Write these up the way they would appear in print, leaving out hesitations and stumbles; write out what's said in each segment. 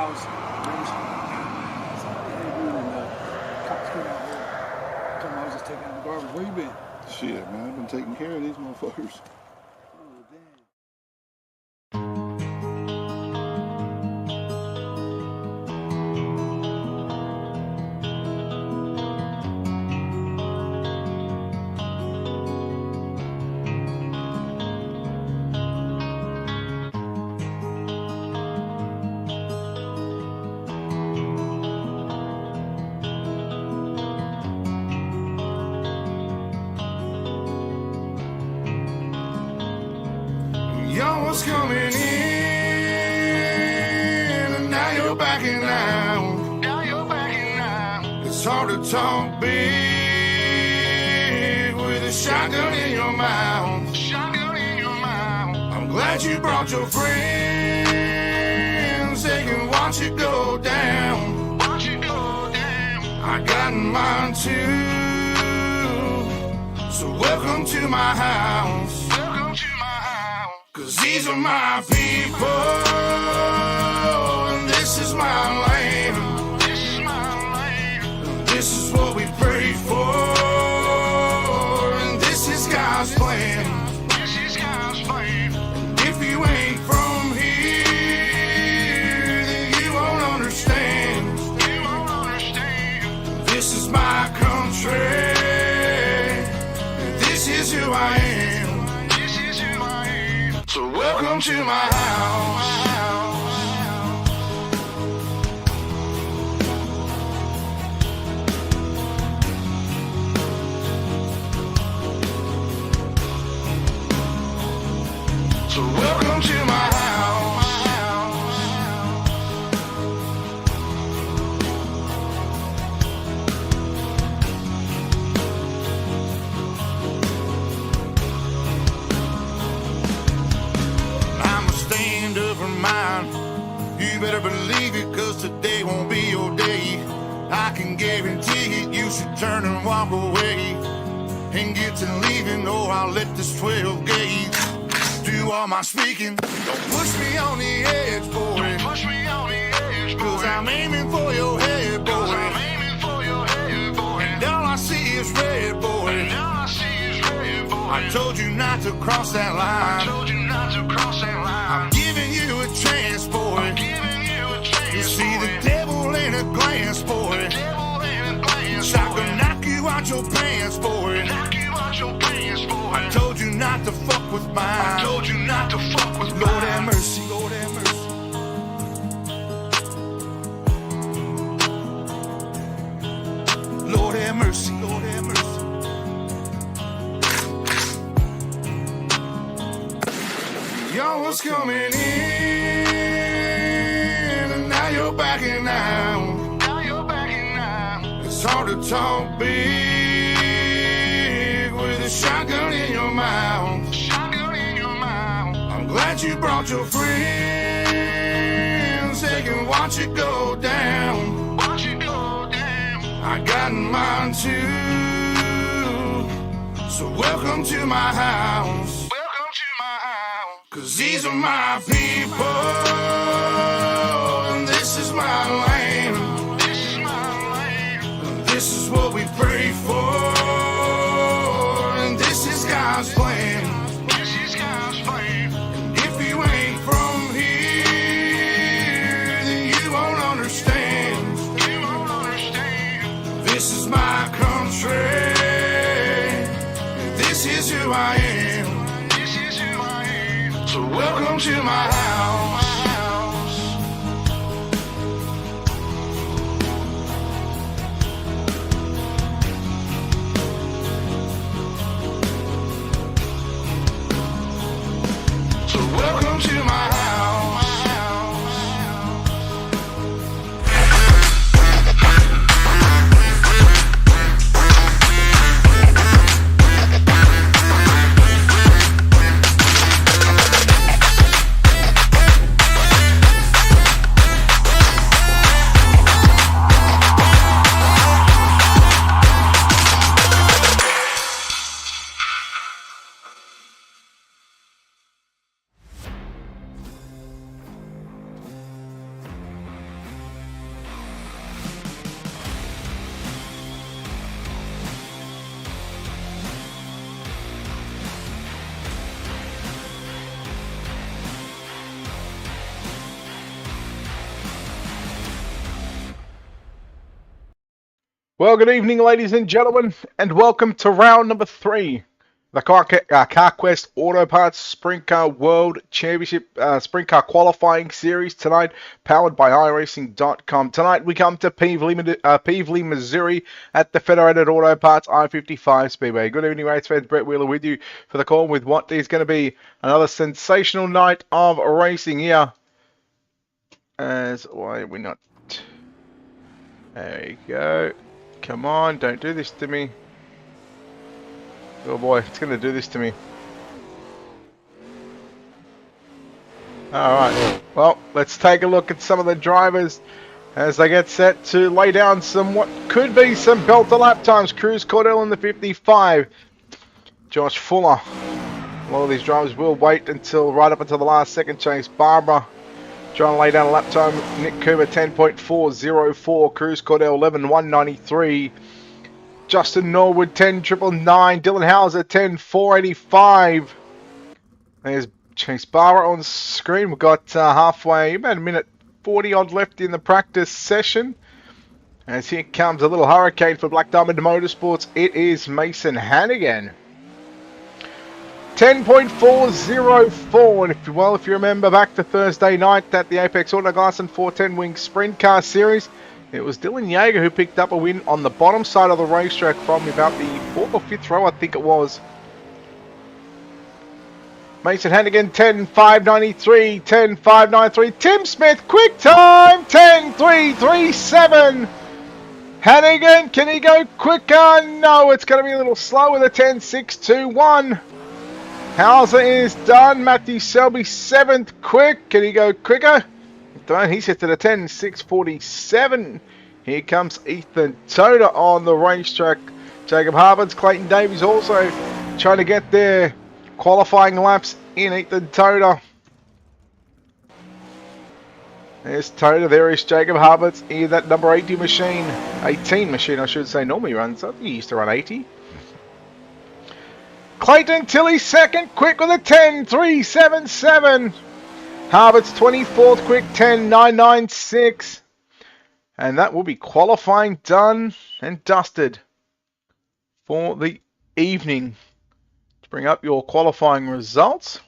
house, cops came out here. Told me I was just taking out the garbage. Where you been? Shit, man, I've been taking care of these motherfuckers. Oh, damn. Y'all was coming in, and now you're backing out. Now you're backing out. It's hard to talk big with a shotgun in your mouth. Shotgun in your mouth. I'm glad you brought your friends. They can watch it go down. Watch it go down. I got mine too. So welcome to my house. Welcome to my house. 'Cause these are my people, and this is my land. This is my land. And this is what we pray for, and this is God's plan. This is God's plan. And if you ain't from here, then you won't understand. You won't understand. This is my country, and this is who I am. So welcome to my house. So welcome to my house. Mine. You better believe it, 'cause today won't be your day. I can guarantee it, you should turn and walk away and get to leaving, or I'll let this 12 gauge do all my speaking. Don't push me on the edge, boy. Don't push me on the edge, boy. 'Cause I'm aiming for your head, boy. 'Cause I'm aiming for your head, boy. And all I see is red, boy. And all I see is red, boy. I told you not to cross that line. I told you not to cross that line. I'm giving you a chance, boy. I'm giving you a chance, you see boy. The devil in a glance, boy. The devil in a glance, so I can knock you out your pants, boy. Knock you out your pants, boy. I told you not to fuck with mine. I told you not to fuck with mine. Lord have mercy, Lord have mercy. Lord have mercy, Lord have mercy. Y'all was coming in, and now you're backing out. Now you're backing out. It's hard to talk big with a shotgun in your mouth. Shotgun in your mouth. I'm glad you brought your friends. They can watch it go down. Watch it go down. I got mine too. So welcome to my house. 'Cause these are my people, and this is my land. This is my land. And this is what we pray for, and this is God's plan. This is God's plan. And if you ain't from here, then you won't understand. You won't understand. This is my country, and this is who I am. So welcome to my house. So welcome to my house. Well, good evening, ladies and gentlemen, and welcome to round number 3. The CarQuest Auto Parts Sprint Car World Championship Sprint Car Qualifying Series tonight, powered by iRacing.com. Tonight we come to Peevely, Missouri at the Federated Auto Parts I-55 Speedway. Good evening, race fans. Brett Wheeler with you for the call with what is going to be another sensational night of racing here. As why are we not? There you go. Come on, don't do this to me. Oh boy, it's going to do this to me. Alright, well, let's take a look at some of the drivers as they get set to lay down some what could be some belter lap times. Cruz Cordell in the 55. Josh Fuller. A lot of these drivers will wait until right up until the last second. Chase Barbara trying to lay down a lap time. Nick Cooper 10.404. Cruz Cordell 11.193. Justin Norwood 10.999. Dylan Hauser 10.485. There's Chase Barbara on screen. We've got halfway, about a minute 40 odd left in the practice session. As here comes a little hurricane for Black Diamond Motorsports. It is Mason Hannigan. 10.404, and if you remember back to Thursday night at the Apex Autoglass and 410 Wing Sprint Car Series, it was Dylan Yeager who picked up a win on the bottom side of the racetrack from about the 4th or 5th row, I think it was. Mason Hannigan 10.593, 10.593. Tim Smith, quick time, 10.337. Hannigan, can he go quicker? No, it's going to be a little slow with a 10.621. Hauser is done. Matthew Selby 7th quick. Can he go quicker? He's hit to the 10.647. Here comes Ethan Toda on the racetrack. Jacob Harvards, Clayton Davies also trying to get their qualifying laps in. Ethan Toda. There's Toda. There is Jacob Harvards in that number 80 machine. 18 machine, I should say. Normally runs up. He used to run 80. Clayton Tilley 2nd quick with a 10.377. Harvards 24th quick 10.996. And that will be qualifying done and dusted for the evening. To bring up your qualifying results.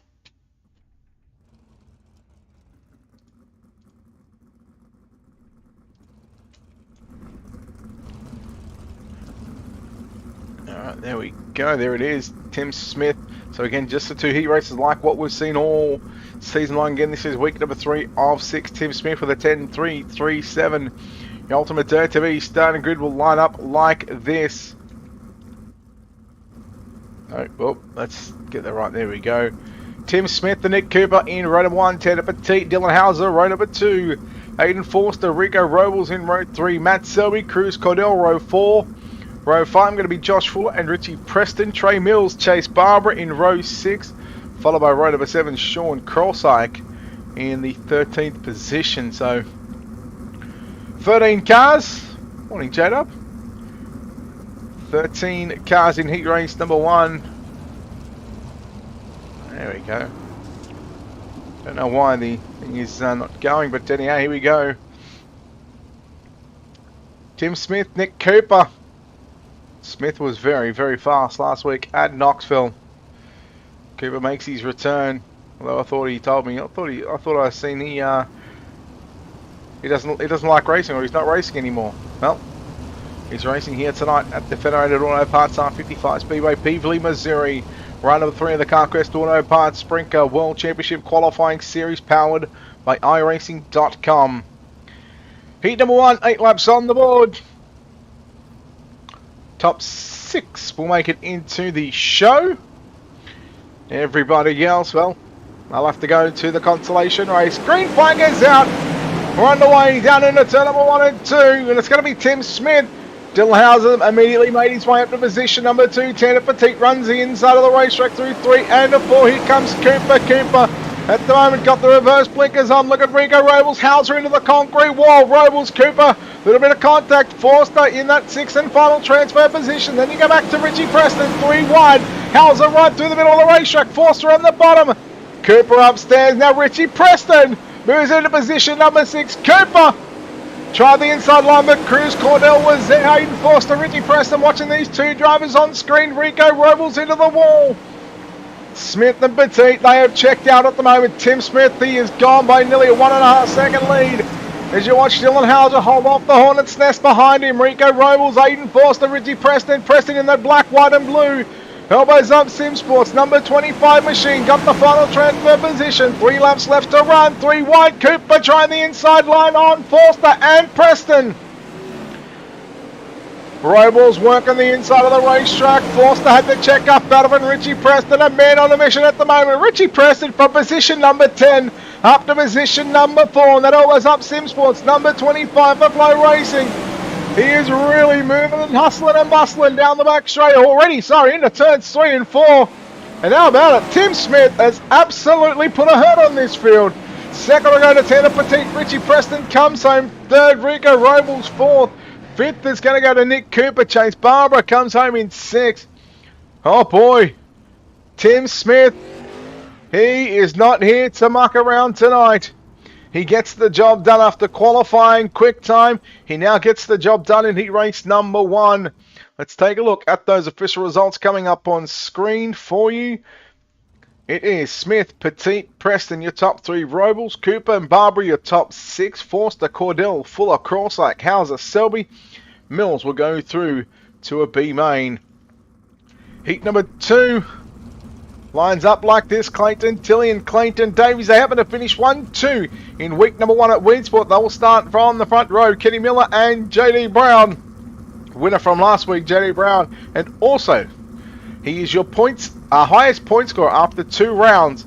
Alright, there we go. There it is. Tim Smith. So again, just the 2 heat races like what we've seen all season long. Again, this is week number 3 of 6. Tim Smith with a 10.337. The Ultimate Dirt TV starting grid will line up like this. Oh, well, let's get that right. There we go. Tim Smith, the Nick Cooper in row number 1. Ted Petit, Dylan Hauser, row number 2. Aiden Forster, Rico Robles in row 3. Matt Selby, Cruz Cordell, row 4. Row 5 going to be Josh Fuller and Richie Preston. Trey Mills, Chase Barbara in row 6. Followed by row number 7, Sean Krolsyke in the 13th position. So, 13 cars. Morning, J-Dub. 13 cars in heat race number 1. There we go. Don't know why the thing is not going, but anyhow, here we go. Tim Smith, Nick Cooper. Smith was very, very fast last week at Knoxville. Cooper makes his return. Although I thought he told me, I thought I seen he doesn't like racing, or he's not racing anymore. Well, he's racing here tonight at the Federated Auto Parts I-55 Speedway, Peevely, Missouri. Round number 3 of the CarQuest Auto Parts Sprint Car World Championship Qualifying Series, powered by iRacing.com. Heat number 1, 8 laps on the board. Top 6 will make it into the show. Everybody else, well, I'll have to go to the consolation race. Green flag is out. We're underway down into turn number 1 and 2. And it's going to be Tim Smith. Dylan Hauser immediately made his way up to position number 2. Tanner Petit runs the inside of the racetrack through 3 and a 4. Here comes Cooper. Cooper at the moment got the reverse blinkers on. Look at Rico Robles. Hauser into the concrete wall. Robles, Cooper. Little bit of contact. Forster in that 6th and final transfer position. Then you go back to Richie Preston. 3 wide. Hauser right through the middle of the racetrack. Forster on the bottom. Cooper upstairs. Now Richie Preston moves into position number 6. Cooper Tried the inside line, but Cruz Cordell was there. Hayden Forster, Richie Preston watching these two drivers on screen. Rico Robles into the wall. Smith and Petit, they have checked out at the moment. Tim Smith, he is gone by nearly a 1.5 second lead. As you watch Dylan Hauser hold off the Hornet's Nest behind him. Rico Robles, Hayden Forster, Richie Preston in that black, white and blue. Elbows up, Sim Sports, number 25 machine, got the final transfer position. 3 laps left to run, 3 wide. Cooper trying the inside line on Forster and Preston. Robles working the inside of the racetrack. Forster had to check up out of it. Richie Preston, a man on a mission at the moment. Richie Preston from position number 10 up to position number 4. And that always up Sim Sports, number 25 for Flow Racing. He is really moving and hustling and bustling down the back straight already. Sorry, into turns 3 and 4. And how about it? Tim Smith has absolutely put a hurt on this field. Second to go to Tanner Petit. Richie Preston comes home. Third, Rico Robles. Fourth. Fifth is going to go to Nick Cooper. Chase Barbara comes home in 6th. Oh boy. Tim Smith. He is not here to muck around tonight. He gets the job done after qualifying quick time. He now gets the job done in heat race number 1. Let's take a look at those official results coming up on screen for you. It is Smith, Petit, Preston, your top 3. Robles, Cooper and Barbara, your top 6. Forster, Cordell, Fuller, Crossack, Hauser, Selby. Mills will go through to a B main. Heat number 2. Lines up like this. Clayton Tilley and Clayton Davies. They happen to finish 1-2 in week number 1 at Weedsport. They will start from the front row. Kenny Miller and JD Brown. Winner from last week, JD Brown. And also, he is your highest point scorer after 2 rounds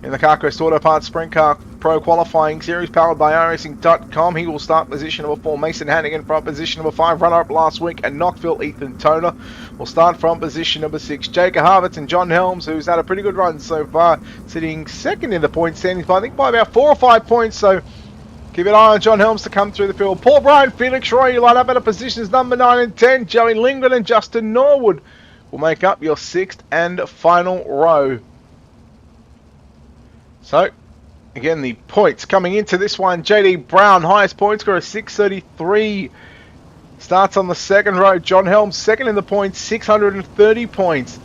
in the CarQuest Auto Parts Sprint Car Pro Qualifying Series powered by iRacing.com. He will start position number 4. Mason Hannigan from position number 5. Runner-up last week. And Knoxville, Ethan Toner will start from position number 6. Jacob Harvitz and John Helms, who's had a pretty good run so far, sitting second in the point standings, but I think by about 4 or 5 points. So keep an eye on John Helms to come through the field. Paul Bryan, Felix Roy, you line up at positions number 9 and 10. Joey Lingden and Justin Norwood will make up your 6th and final row. So, again, the points coming into this one. JD Brown, highest point scorer, 633. Starts on the second row. John Helms, second in the points, 630 points.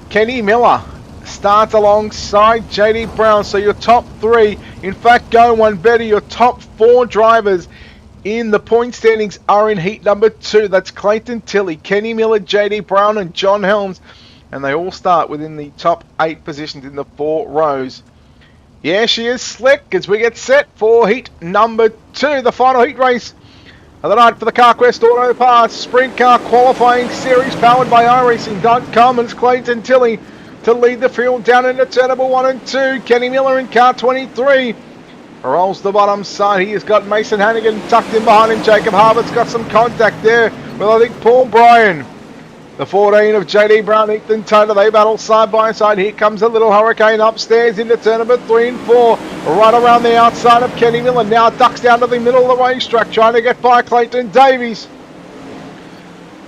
Kenny Miller starts alongside JD Brown. So your top 3, in fact, going one better, your top 4 drivers in the point standings are in heat number 2. That's Clayton Tilley, Kenny Miller, JD Brown and John Helms. And they all start within the top 8 positions in the 4 rows. Yeah, she is slick as we get set for heat number 2, the final heat race of the night for the CarQuest Auto Parts Sprint Car Qualifying Series powered by iRacing.com. And it's Clayton Tilley to lead the field down into turn number 1 and 2. Kenny Miller in car 23 rolls the bottom side. He has got Mason Hannigan tucked in behind him. Jacob Harvard's got some contact there with, I think, Paul Bryan. The 14 of JD Brown, Ethan Toner, they battle side by side. Here comes a little hurricane upstairs into turn number 3 and 4. Right around the outside of Kenny Miller. Now ducks down to the middle of the racetrack, trying to get by Clayton Davies.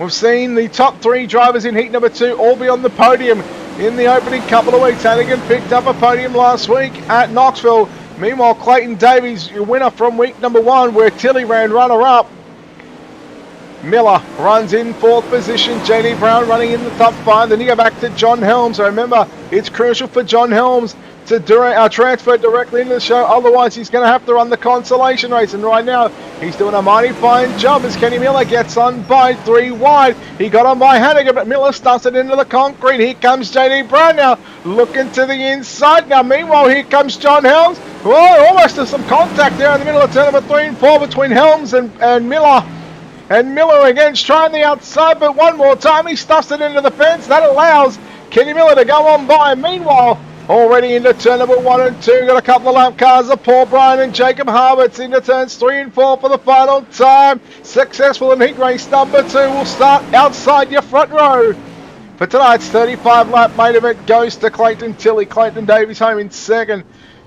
We've seen the top 3 drivers in heat number 2 all be on the podium in the opening couple of weeks. Hannigan picked up a podium last week at Knoxville. Meanwhile, Clayton Davies, your winner from week number 1, where Tilley ran runner-up. Miller runs in 4th position. JD Brown running in the top 5. Then you go back to John Helms. So remember, it's crucial for John Helms to transfer directly into the show. Otherwise, he's going to have to run the consolation race. And right now, he's doing a mighty fine job as Kenny Miller gets on by 3 wide. He got on by Hannigan, but Miller stunts it into the concrete. Here comes JD Brown now, looking to the inside. Now, meanwhile, here comes John Helms. Whoa, almost there's some contact there in the middle of turn number 3 and 4 between Helms and Miller. And Miller again's trying the outside, but one more time he stuffs it into the fence. That allows Kenny Miller to go on by. Meanwhile, already into turn number 1 and 2, got a couple of lap cars of Paul Bryan and Jacob Harvitz into turns 3 and 4 for the final time. Successful in heat race number 2 will start outside your front row. For tonight's 35 lap main event goes to Clayton Tilley. Clayton Davies home in 2nd.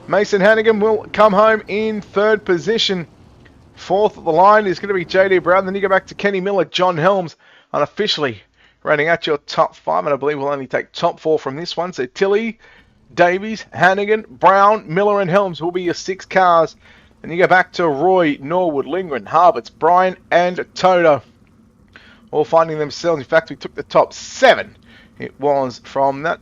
Mason Hannigan will come home in 3rd position. 4th of the line is going to be JD Brown. Then you go back to Kenny Miller, John Helms, unofficially running out your top 5. And I believe we'll only take top 4 from this one. So Tilley, Davies, Hannigan, Brown, Miller and Helms will be your 6 cars And you go back to Roy, Norwood, Lindgren, Harberts, Bryan and Toda. All finding themselves. In fact, we took the top 7. It was from that.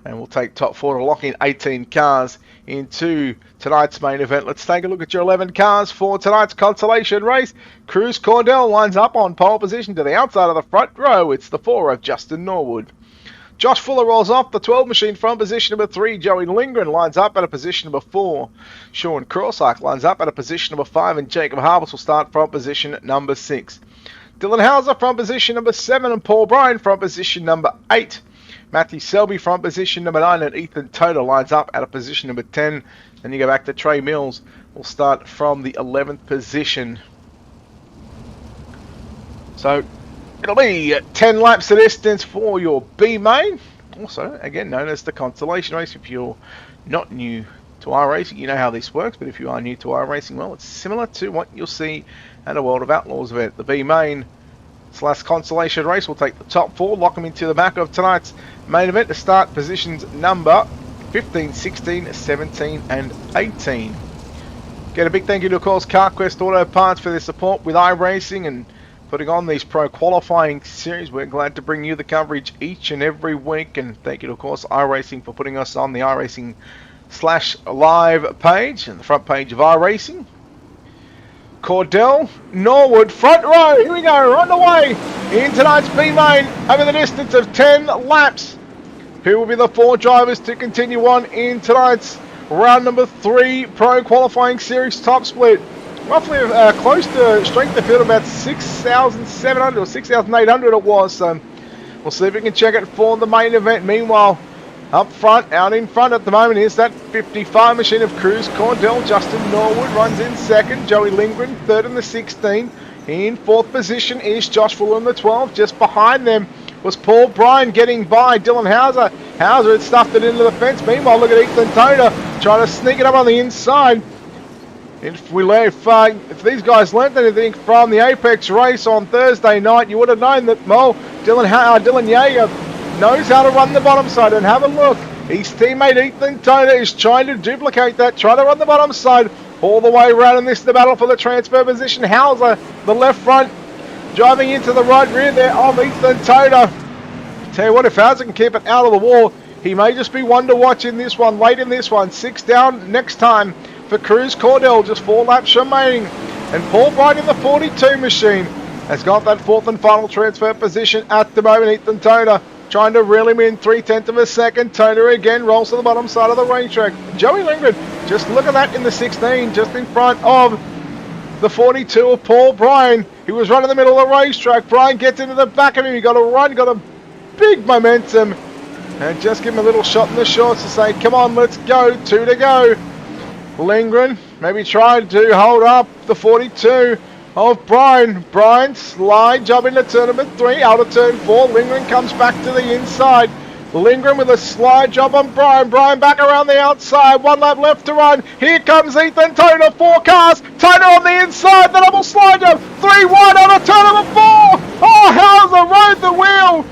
And we'll take top 4 to lock in 18 cars into tonight's main event. Let's take a look at your 11 cars for tonight's consolation race. Cruz Cordell lines up on pole position to the outside of the front row. It's the 4 of Justin Norwood. Josh Fuller rolls off the 12 machine from position number 3. Joey Lindgren lines up at a position number 4. Sean Corsack lines up at a position number 5. And Jacob Harvest will start from position number 6. Dylan Hauser from position number 7. And Paul Bryan from position number 8. Matthew Selby from position number 9, and Ethan Toda lines up at a position number 10. Then you go back to Trey Mills. We'll start from the 11th position. So it'll be 10 laps of distance for your B main. Also, again, known as the consolation race. If you're not new to iRacing, you know how this works. But if you are new to iRacing, well, it's similar to what you'll see at a World of Outlaws event. The B main / consolation race will take the top 4, lock them into the back of tonight's main event to start positions number 15, 16, 17 and 18. Get a big thank you to, of course, CarQuest Auto Parts for their support with iRacing and putting on these pro qualifying series. We're glad to bring you the coverage each and every week, and thank you to, of course, iRacing for putting us on the iRacing /live page and the front page of iRacing. Cordell, Norwood, front row, here we go, on the way in tonight's B-Main over the distance of 10 laps. Who will be the 4 drivers to continue on in tonight's round number 3 Pro Qualifying Series top split? Roughly close to strength of field, about 6,700 or 6,800 it was, so we'll see if we can check it for the main event. Meanwhile, up front, out in front at the moment is that 55 machine of Cruz Cordell. Justin Norwood runs in 2nd. Joey Lindgren 3rd in the 16. In 4th position is Josh Fuller in the 12. Just behind them was Paul Bryan getting by Dylan Hauser. Hauser had stuffed it into the fence. Meanwhile, look at Ethan Toda trying to sneak it up on the inside. If these guys learnt anything from the Apex race on Thursday night, you would have known that Dylan Yeager knows how to run the bottom side. And have a look, his teammate Ethan Toda is trying to duplicate that, trying to run the bottom side all the way around, and this is the battle for the transfer position. Hauser, the left front, driving into the right rear there of Ethan Toda. Tell you what, if Hauser can keep it out of the wall, he may just be one to watch in this one, late in this one. 6 down next time for Cruz Cordell, just 4 laps remaining. And Paul Bryan in the 42 machine has got that 4th and final transfer position at the moment. Ethan Toda trying to reel him in 3/10 of a second. Toda again rolls to the bottom side of the racetrack. Joey Lindgren, just look at that in the 16, just in front of the 42 of Paul Bryan. He was running in the middle of the racetrack. Bryan gets into the back of him. He got a run, got a big momentum. And just give him a little shot in the shorts to say, come on, let's go, 2 to go. Lindgren maybe tried to hold up the 42 of Bryan. Bryan slide job into turn number 3, out of turn 4. Lindgren comes back to the inside. Lindgren with a slide job on Bryan. Bryan back around the outside. 1 lap left to run. Here comes Ethan Toda. 4 cars. Toda on the inside. The double slide job. 3-1 out of turn number 4. Oh, Hauser rode the wheel.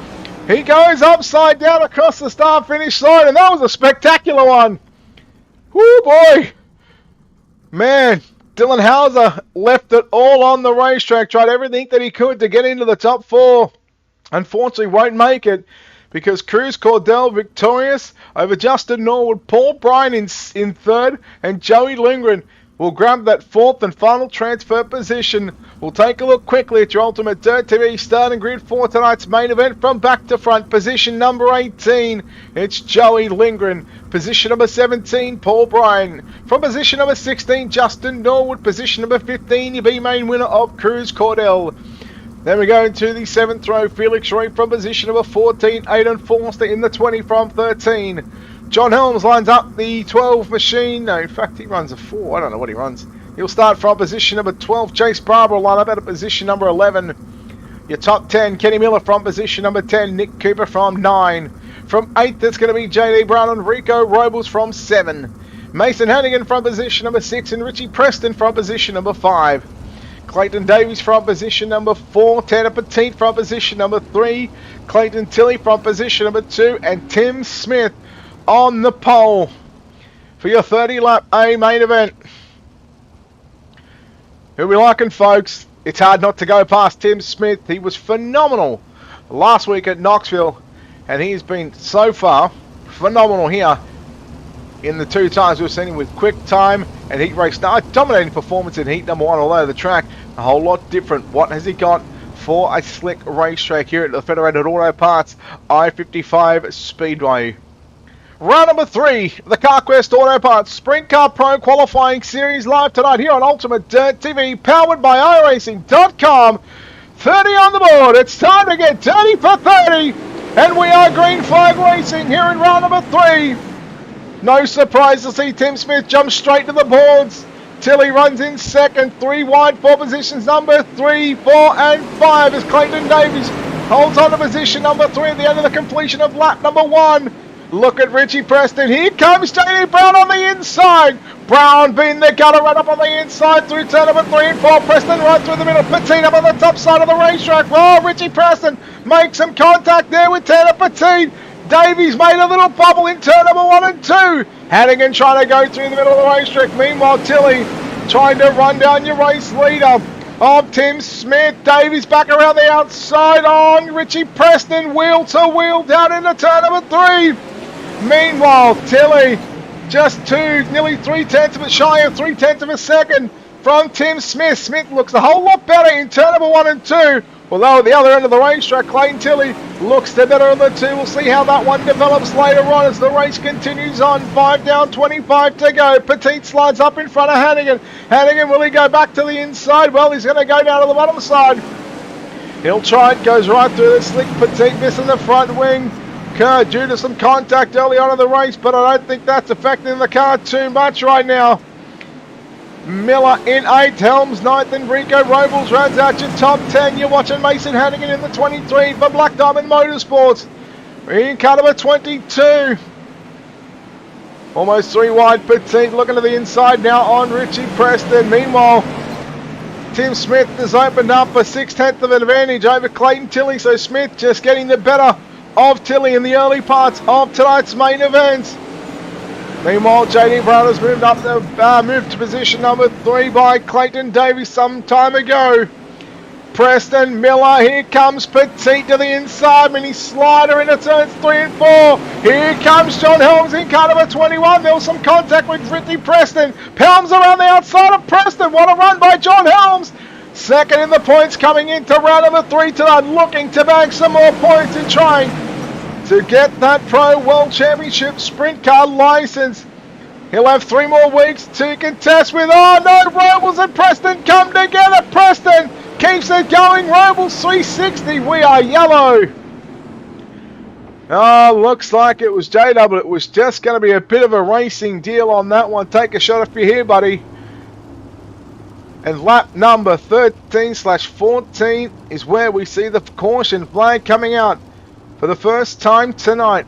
He goes upside down across the start-finish line, and that was a spectacular one. Woo, boy. Man, Dylan Hauser left it all on the racetrack, tried everything that he could to get into the top 4. Unfortunately, won't make it because Cruz Cordell victorious over Justin Norwood. Paul Bryan in 3rd, and Joey Lindgren will grab that 4th and final transfer position. We'll take a look quickly at your Ultimate Dirt TV starting grid for tonight's main event from back to front. Position number 18, it's Joey Lindgren. Position number 17, Paul Bryan. From position number 16, Justin Norwood. Position number 15, your B-main winner of Cruz Cordell. Then we go into the 7th row, Felix Reed from position number 14, Aidan Forster in the 20 from 13. John Helms lines up the 12 machine. No, in fact, he runs a 4. I don't know what he runs. He'll start from position number 12. Chase Barber will line up at position number 11. Your top 10, Kenny Miller from position number 10. Nick Cooper from 9. From 8th, it's going to be JD Brown and Rico Robles from 7. Mason Hannigan from position number 6. And Richie Preston from position number 5. Clayton Davies from position number 4. Tanner Petit from position number 3. Clayton Tilley from position number 2. And Tim Smith on the pole for your 30 lap A main event. Who we liking, folks? It's hard not to go past Tim Smith. He was phenomenal last week at Knoxville, and he's been so far phenomenal here in the 2 times we've seen him with quick time and heat race. Now, dominating performance in heat number 1, although the track a whole lot different. What has he got for a slick racetrack here at the Federated Auto Parts I-55 Speedway? Round number 3, the CarQuest Auto Parts Sprintcar Pro Qualifying Series live tonight here on Ultimate Dirt TV, powered by iRacing.com. 30 on the board. It's time to get dirty for 30, and we are green flag racing here in round number 3. No surprise to see Tim Smith jump straight to the boards. Tilly runs in second, 3 wide for positions number 3, 4 and 5 as Clayton Davies holds on to position number 3 at the end of the completion of lap number 1. Look at Richie Preston. Here comes JD Brown on the inside. Brown being the gunner right up on the inside through turn number 3 and 4. Preston right through the middle. Petit up on the top side of the racetrack. Oh, Richie Preston makes some contact there with Tanner Petit. Davies made a little bubble in turn number 1 and 2. Hannigan trying to go through the middle of the racetrack. Meanwhile, Tilly trying to run down your race leader of Tim Smith. Davies back around the outside on Richie Preston. Wheel to wheel down into turn number 3. Meanwhile, Tilly just nearly 3/10 of a shy of 3/10 of a second from Tim Smith. Smith looks a whole lot better in turn number 1 and 2. Although at the other end of the racetrack, Clayton Tilly looks the better of the 2. We'll see how that one develops later on as the race continues on. 5 down, 25 to go. Petit slides up in front of Hannigan. Hannigan, will he go back to the inside? Well, he's going to go down to the bottom side. He'll try it, goes right through the slick. Petit missing the front wing. Due to some contact early on in the race, but I don't think that's affecting the car too much right now. Miller in 8th, Helms 9th, and Rico Robles rounds out your top 10. You're watching Mason Hannigan in the 23 for Black Diamond Motorsports. In car number 22. Almost 3 wide, Petit looking to the inside now on Richie Preston. Meanwhile, Tim Smith has opened up a 6/10 of an advantage over Clayton Tilly, so Smith just getting the better of Tilly in the early parts of tonight's main event. Meanwhile, JD Brown has moved to position number 3 by Clayton Davies some time ago. Preston, Miller, here comes Petit to the inside, mini slider into turns 3 and 4. Here comes John Helms in car number 21. There was some contact with Richie Preston. Helms around the outside of Preston. What a run by John Helms. Second in the points coming into round number 3 tonight, looking to bag some more points and trying to get that Pro World Championship Sprint Car license. He'll have 3 more weeks to contest with. Oh no, Robles and Preston come together. Preston keeps it going. Robles 360. We are yellow. Oh, looks like it was JW. It was just going to be a bit of a racing deal on that one. Take a shot if you're here, buddy. And lap number 13/14 is where we see the caution flag coming out for the first time tonight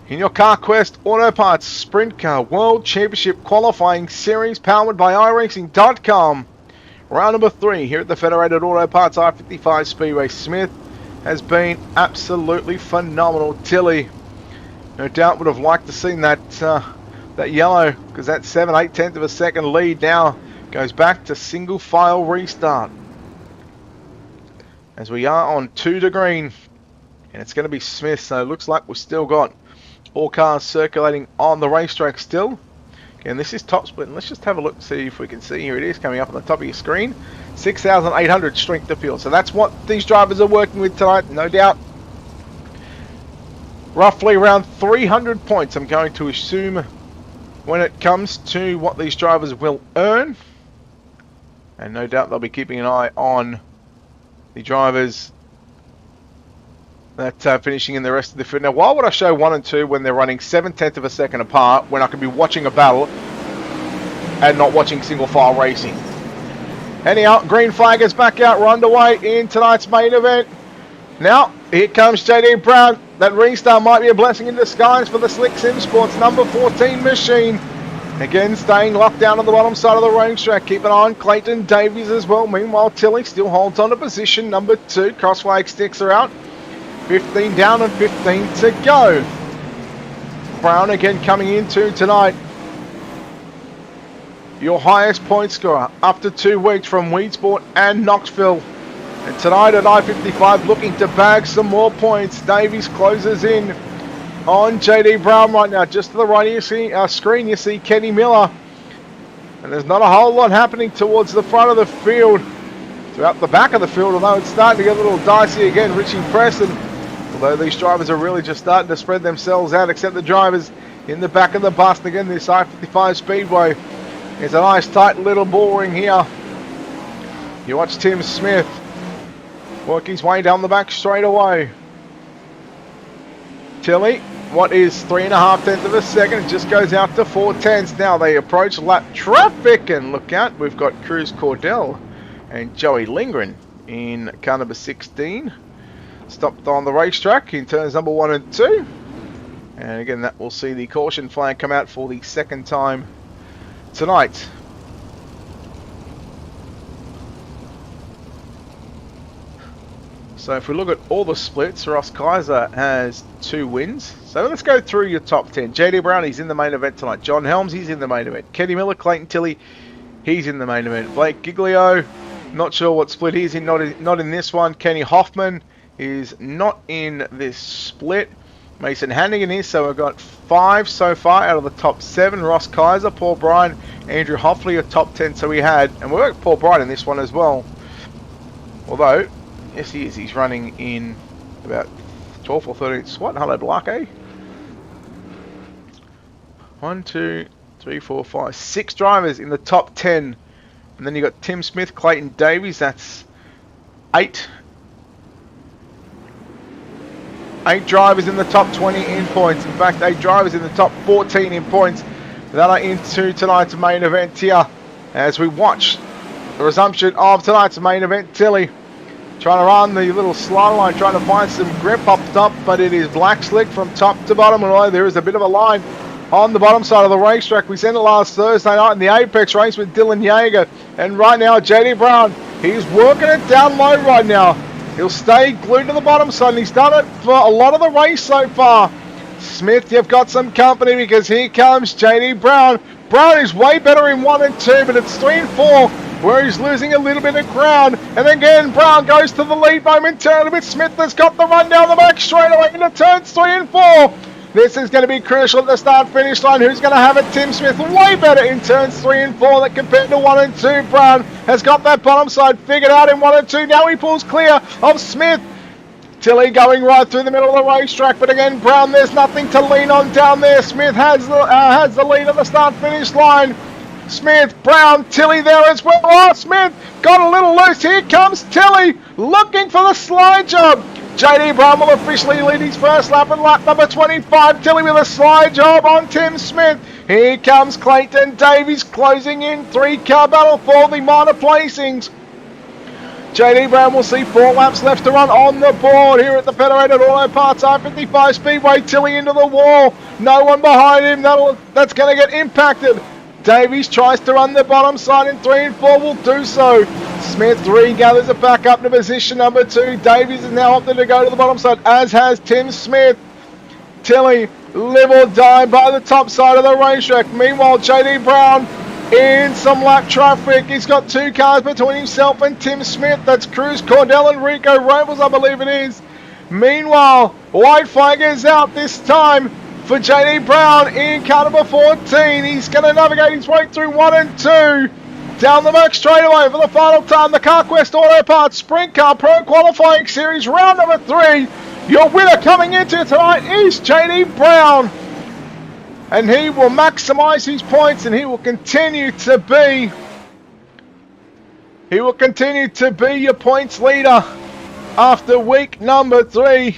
in your CarQuest Auto Parts Sprint Car World Championship Qualifying Series, powered by iRacing.com. Round number 3 here at the Federated Auto Parts I-55 Speedway. Smith has been absolutely phenomenal. Tilly, no doubt, would have liked to see that yellow, because that 7/8 of a second lead now goes back to single file restart. As we are on 2 to green, and it's going to be Smith, so it looks like we've still got all cars circulating on the racetrack still. And this is top split, and let's just have a look to see if we can see. Here it is coming up on the top of your screen. 6,800 strength to field, so that's what these drivers are working with tonight, no doubt. Roughly around 300 points, I'm going to assume, when it comes to what these drivers will earn. And no doubt they'll be keeping an eye on the drivers that finishing in the rest of the field. Now, why would I show 1 and 2 when they're running 7/10 of a second apart, when I could be watching a battle and not watching single file racing? Anyhow, green flag is back out. We're underway in tonight's main event. Now, here comes JD Brown. That restart might be a blessing in disguise for the Slick Sim Sports number 14 machine. Again, staying locked down on the bottom side of the racetrack. Keep an eye on Clayton Davies as well. Meanwhile, Tilly still holds on to position number 2. Cross flag sticks are out. 15 down and 15 to go. Brown again coming into tonight your highest point scorer after 2 weeks from Weedsport and Knoxville. And tonight at I-55 looking to bag some more points. Davies closes in on JD Brown right now. Just to the right of your screen you see Kenny Miller. And there's not a whole lot happening towards the front of the field. Throughout the back of the field, although it's starting to get a little dicey again. Richie Preston, although these drivers are really just starting to spread themselves out, except the drivers in the back of the bus. And again, this I-55 Speedway is a nice tight little bullring here. You watch Tim Smith work his way down the back straight away. Tilly, what is 3.5 tenths of a second, just goes out to 4 tenths. Now they approach lap traffic, and look out, we've got Cruz Cordell and Joey Lindgren in car number 16. Stopped on the racetrack in turns number 1 and 2. And again, that will see the caution flag come out for the second time tonight. So if we look at all the splits, Ross Kaiser has 2 wins. So let's go through your top 10. JD Brown, he's in the main event tonight. John Helms, he's in the main event. Kenny Miller, Clayton Tilley, he's in the main event. Blake Giglio, not sure what split he's in, not in this one. Kenny Hoffman is not in this split. Mason Hannigan is, so we've got 5 so far out of the top 7. Ross Kaiser, Paul Bryan, Andrew Hoffley are top 10, so we had, and we've got Paul Bryan in this one as well. Although, yes he is, he's running in about 12th or 13th spot. Hello Blake. 1, 2, 3, 4, 5, 6 drivers in the top 10. And then you got Tim Smith, Clayton Davies, that's 8 drivers in the top 20 in points. In fact, 8 drivers in the top 14 in points that are into tonight's main event here. As we watch the resumption of tonight's main event, Tilly trying to run the little slide line, trying to find some grip up top, but it is black slick from top to bottom. And although there is a bit of a line on the bottom side of the racetrack, we sent it last Thursday night in the Apex race with Dylan Yeager. And right now, JD Brown, he's working it down low right now. He'll stay glued to the bottom side, and he's done it for a lot of the race so far. Smith, you've got some company because here comes JD Brown. Brown is way better in 1 and 2, but it's 3 and 4 where he's losing a little bit of ground. And again, Brown goes to the lead momentarily, but Smith has got the run down the back straight away into turns 3 and 4. This is going to be crucial at the start-finish line. Who's going to have it? Tim Smith, way better in turns 3 and 4 that compared to 1 and 2. Brown has got that bottom side figured out in 1 and 2. Now he pulls clear of Smith. Tilly going right through the middle of the racetrack, but again, Brown, there's nothing to lean on down there. Smith has the lead at the start-finish line. Smith, Brown, Tilly there as well. Oh, Smith got a little loose. Here comes Tilly looking for the slide job. JD Brown will officially lead his first lap in lap number 25. Tilly with a slide job on Tim Smith. Here comes Clayton Davies closing in. 3-car battle for the minor placings. JD Brown will see 4 laps left to run on the board here at the Federated Auto Parts I-55 Speedway. Tilly into the wall. No one behind him. That's going to get impacted. Davies tries to run the bottom side in 3 and 4, will do so. Smith regathers it back up to position number 2. Davies is now opted to go to the bottom side, as has Tim Smith. Tilly, live or die by the top side of the racetrack. Meanwhile, JD Brown in some lap traffic. He's got 2 cars between himself and Tim Smith. That's Cruz Cordell and Rico Robles, I believe it is. Meanwhile, white flag is out this time for JD Brown in car number 14. He's going to navigate his way through 1 and 2. Down the back straightaway for the final time. The CarQuest Auto Parts Sprint Car Pro Qualifying Series round number 3. Your winner coming into tonight is JD Brown. And he will maximise his points, and he will continue to be your points leader after week number 3.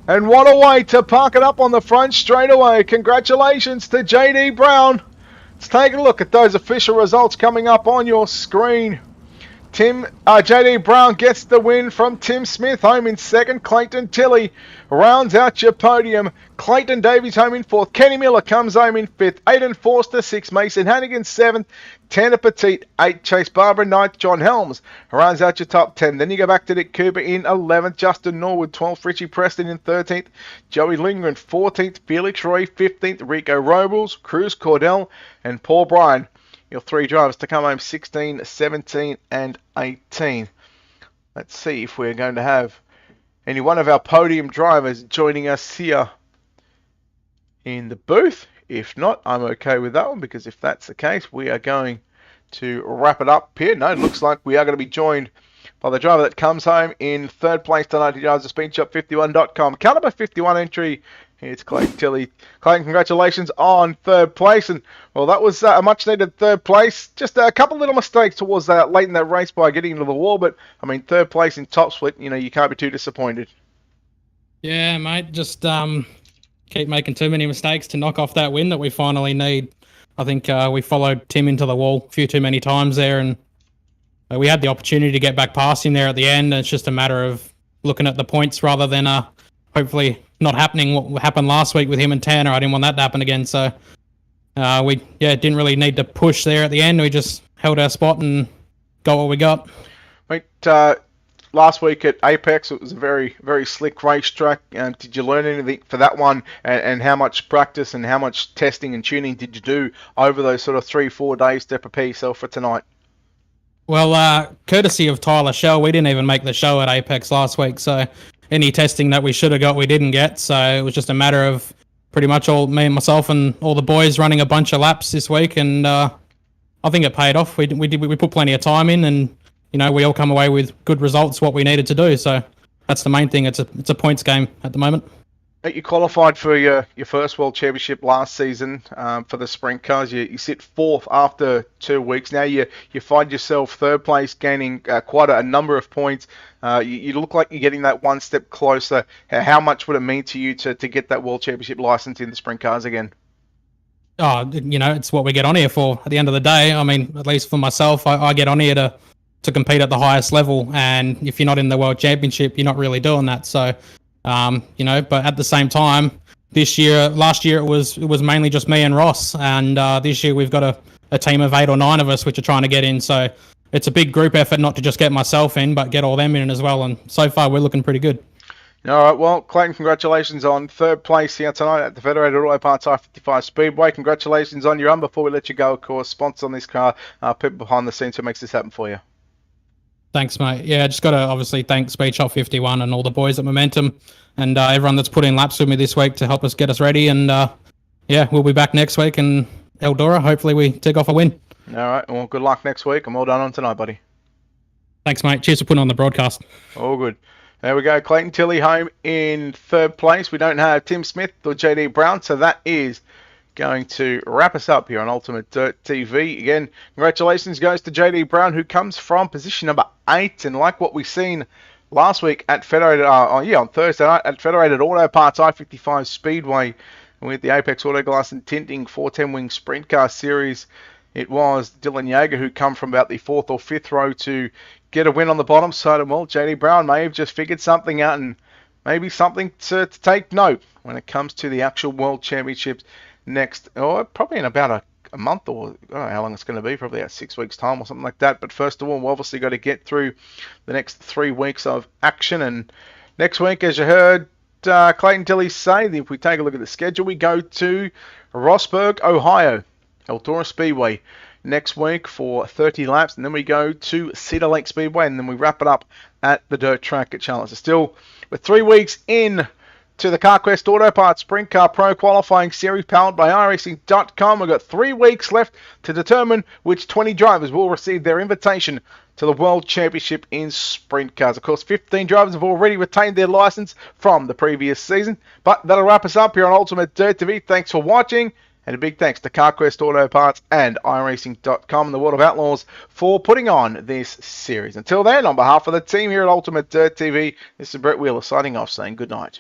And what a way to park it up on the front straightaway. Congratulations to JD Brown. Let's take a look at those official results coming up on your screen. JD Brown gets the win from Tim Smith, home in 2nd. Clayton Tilley rounds out your podium. Clayton Davies home in 4th. Kenny Miller comes home in 5th. Aiden Forster 6th. Mason Hannigan 7th. Tanner Petit 8th. Chase Barber 9th. John Helms rounds out your top 10. Then you go back to Nick Cooper in 11th. Justin Norwood 12th. Richie Preston in 13th. Joey Lindgren 14th. Felix Roy 15th. Rico Robles, Cruz Cordell and Paul Bryan your 3 drivers to come home 16, 17 and 18. Let's see if we're going to have any one of our podium drivers joining us here in the booth. If not, I'm okay with that one, because if that's the case, we are going to wrap it up here. No, it looks like we are going to be joined by the driver that comes home in 3rd place tonight. He drives the SpeedShop51.com. Caliber 51 entry. It's Clayton Tilley. Clayton, congratulations on 3rd place. And, well, that was a much-needed 3rd place. Just a couple little mistakes towards late in that race by getting into the wall. But, I mean, 3rd place in top split, you know, you can't be too disappointed. Yeah, mate. Just keep making too many mistakes to knock off that win that we finally need. I think we followed Tim into the wall a few too many times there, and we had the opportunity to get back past him there at the end. And it's just a matter of looking at the points rather than hopefully not happening what happened last week with him and Tanner. I didn't want that to happen again. So we didn't really need to push there at the end. We just held our spot and got what we got. Mate, last week at Apex, it was a very, very slick racetrack. Did you learn anything for that one? And how much practice and how much testing and tuning did you do over those sort of 3-4 days to prepare yourself for tonight? Well, courtesy of Tyler Shell, we didn't even make the show at Apex last week. So any testing that we should have got, we didn't get. So it was just a matter of pretty much all me and myself and all the boys running a bunch of laps this week. And I think it paid off. We put plenty of time in, and you know, we all come away with good results, what we needed to do. So that's the main thing. It's a points game at the moment. You qualified for your first World Championship last season for the sprint cars. You sit 4th after 2 weeks. Now you find yourself 3rd place, gaining quite a number of points. You look like you're getting that one step closer. How much would it mean to you to get that World Championship license in the sprint cars again? Oh, you know, it's what we get on here for. At the end of the day, I mean, at least for myself, I get on here to compete at the highest level. And if you're not in the World Championship, you're not really doing that. So, you know, but at the same time, last year it was mainly just me and Ross. And this year we've got a team of 8 or 9 of us which are trying to get in. So it's a big group effort, not to just get myself in, but get all them in as well. And so far we're looking pretty good. All right, well, Clayton, congratulations on 3rd place here tonight at the Federated Auto Parts I-55 Speedway. Congratulations on your run. Before we let you go, of course, sponsor on this car, people behind the scenes who makes this happen for you. Thanks, mate. Yeah, just got to obviously thank SpeedShop51 and all the boys at Momentum and everyone that's put in laps with me this week to help us get us ready. And we'll be back next week, and Eldora, hopefully we take off a win. All right, well, good luck next week, and well done on tonight, buddy. Thanks, mate. Cheers for putting on the broadcast. All good. There we go. Clayton Tilley home in 3rd place. We don't have Tim Smith or JD Brown, so that is going to wrap us up here on Ultimate Dirt TV. Again, congratulations goes to JD Brown, who comes from position number 8, and like what we seen last week at Federated, on Thursday night at Federated Auto Parts I-55 Speedway with the Apex Auto Glass and Tinting 410 Wing Sprint Car Series. It was Dylan Yeager who come from about the 4th or 5th row to get a win on the bottom side. Well, JD Brown may have just figured something out, and maybe something to take note when it comes to the actual World Championships next, or probably in about a month, or I don't know how long it's going to be, probably 6 weeks time or something like that. But first of all, we've obviously got to get through the next 3 weeks of action. And next week, as you heard Clayton Tilley say, if we take a look at the schedule, we go to Rossburg, Ohio, Eldora Speedway next week for 30 laps, and then we go to Cedar Lake Speedway, and then we wrap it up at the dirt track at Charlotte. So still, with 3 weeks in to the CarQuest Auto Parts Sprint Car Pro Qualifying Series powered by iRacing.com. We've got 3 weeks left to determine which 20 drivers will receive their invitation to the World Championship in Sprint Cars. Of course, 15 drivers have already retained their license from the previous season. But that'll wrap us up here on Ultimate Dirt TV. Thanks for watching, and a big thanks to CarQuest Auto Parts and iRacing.com and the World of Outlaws for putting on this series. Until then, on behalf of the team here at Ultimate Dirt TV, this is Brett Wheeler signing off, saying good night.